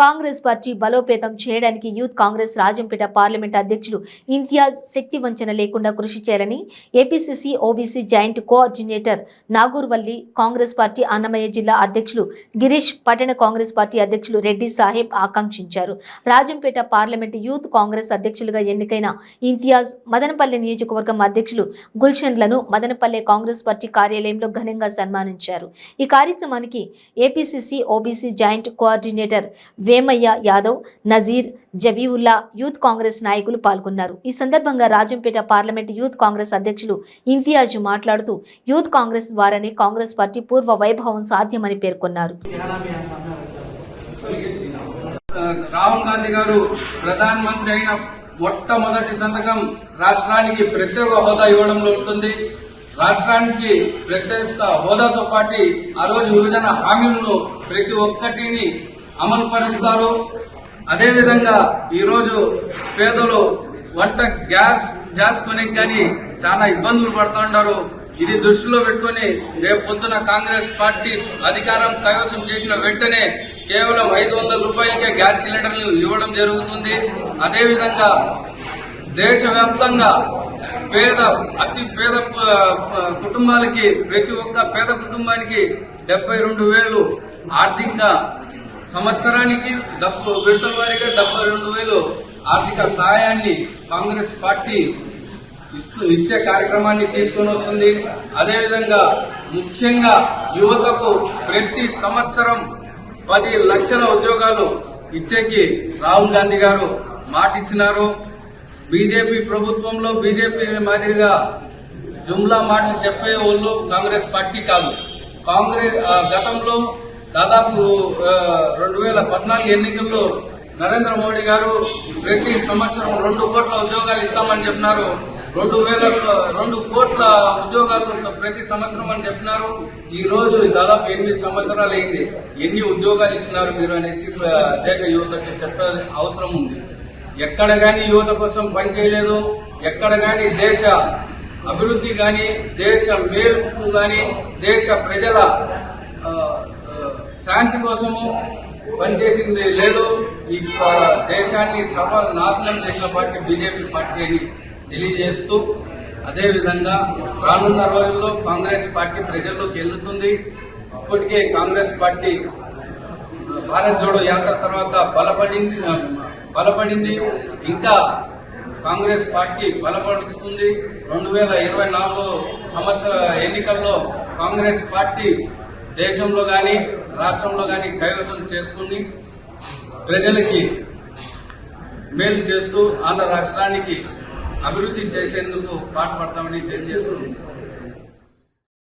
Congress party బలోపేతం చేయడానికి youth Congress Rajampet parliament అధ్యక్షులు ఇంతియాజ్ శక్తి వంచన లేకుండా కృషి చేయాలని APCC OBC joint coordinator Nagurvalli, Congress party Annamayya జిల్లా అధ్యక్షులు గిరీష్, పట్టణ కాంగ్రెస్ పార్టీ అధ్యక్షులు రెడ్డి సాహెబ్ ఆకాంక్షించారు. రాజంపేట పార్లమెంట్ యూత్ కాంగ్రెస్ అధ్యక్షులుగా ఎన్నికైన ఇంతియాజ్ మదనపల్లె నియోజకవర్గం అధ్యక్షులు గుల్షన్లను మదనపల్లె కాంగ్రెస్ పార్టీ కార్యాలయంలో ఘనంగా సన్మానించారు. ఈ కార్యక్రమానికి APCC OBC joint coordinator Vemayya Yadav, Nazeer, Jabeevulla, youth Congress నాయకులు పాల్గొన్నారు. ఈ సందర్భంగా రాజంపేట పార్లమెంట్ యూత్ కాంగ్రెస్ అధ్యక్షులు ఇంతియాజ్ మాట్లాడుతూ యూత్ కాంగ్రెస్ ద్వారానే కాంగ్రెస్ పార్టీ పూర్వ వైభవం సాధ్యమని పేర్కొన్నారు. రాహుల్ గాంధీ గారు ప్రధానమంత్రి అయిన మొట్టమొదటి సంతకం రాష్ట్రానికి ప్రత్యేక హోదా ఇవ్వడంలో ఉంటుంది. రాష్ట్రానికి ప్రత్యేక హోదాతో పాటు ఆ రోజు విభజన హామీలను ప్రతి ఒక్కటిని అమలు పరుస్తారు. అదేవిధంగా ఈరోజు పేదలు వంట గ్యాస్ కొనికి కానీ చాలా ఇబ్బందులు పడుతుంటారు. ఇది దృష్టిలో పెట్టుకుని రేపు పొద్దున కాంగ్రెస్ పార్టీ అధికారం కైవసం చేసిన వెంటనే కేవలం 500 రూపాయలకే గ్యాస్ సిలిండర్లు ఇవ్వడం జరుగుతుంది. అదేవిధంగా దేశవ్యాప్తంగా అతి పేద కుటుంబాలకి, ప్రతి ఒక్క పేద కుటుంబానికి 72,000 ఆర్థిక సంవత్సరానికి విడతల వారీగా 72,000 ఆర్థిక సహాయాన్ని కాంగ్రెస్ పార్టీ ఇచ్చే కార్యక్రమాన్ని తీసుకొని వస్తుంది. అదేవిధంగా ముఖ్యంగా యువతకు ప్రతి సంవత్సరం 10 లక్షల ఉద్యోగాలు ఇచ్చేకి రాహుల్ గాంధీ గారు మాటిచ్చినారు. బీజేపీ ప్రభుత్వంలో బీజేపీ మాదిరిగా జుమ్లా మాటలు చెప్పే వాళ్ళు కాంగ్రెస్ పార్టీ కాదు. గతంలో దాదాపు 2014 ఎన్నికల్లో నరేంద్ర మోడీ గారు ప్రతి సంవత్సరం 2 కోట్ల ఉద్యోగాలు ఇస్తామని చెప్పినారు. 2 కోట్ల ఉద్యోగాలు ప్రతి సంవత్సరం అని చెప్పినారు. ఈ రోజు దాదాపు 8 సంవత్సరాలు అయింది. ఎన్ని ఉద్యోగాలు ఇస్తున్నారు మీరు అనేసి దేశ యువతకి చెప్పే అవసరం ఉంది. ఎక్కడ గాని యువత కోసం పనిచేయలేదు. ఎక్కడ గాని దేశ అభివృద్ధి గాని, దేశ మేలుకు గాని, దేశ ప్రజల శాంతి కోసము పనిచేసింది లేదు. ఈ దేశాన్ని నాశనం చేసిన పార్టీ బీజేపీ పార్టీ అని తెలియజేస్తూ, అదేవిధంగా రానున్న రోజుల్లో కాంగ్రెస్ పార్టీ ప్రజల్లోకి వెళ్తుంది. ఇప్పటికే కాంగ్రెస్ పార్టీ భారత్ జోడో యాత్ర తర్వాత బలపడింది. ఇంకా కాంగ్రెస్ పార్టీ బలపరుస్తుంది. 2024 సంవత్సర ఎన్నికల్లో కాంగ్రెస్ పార్టీ దేశంలో గాని, రాష్ట్రంలో గాని కైవసం చేసుకుని ప్రజలకి మేలు చేస్తూ ఆంధ్ర రాష్ట్రానికి అభివృద్ధి చేసేందుకు పాటుపడతామని తెలియజేస్తుంది.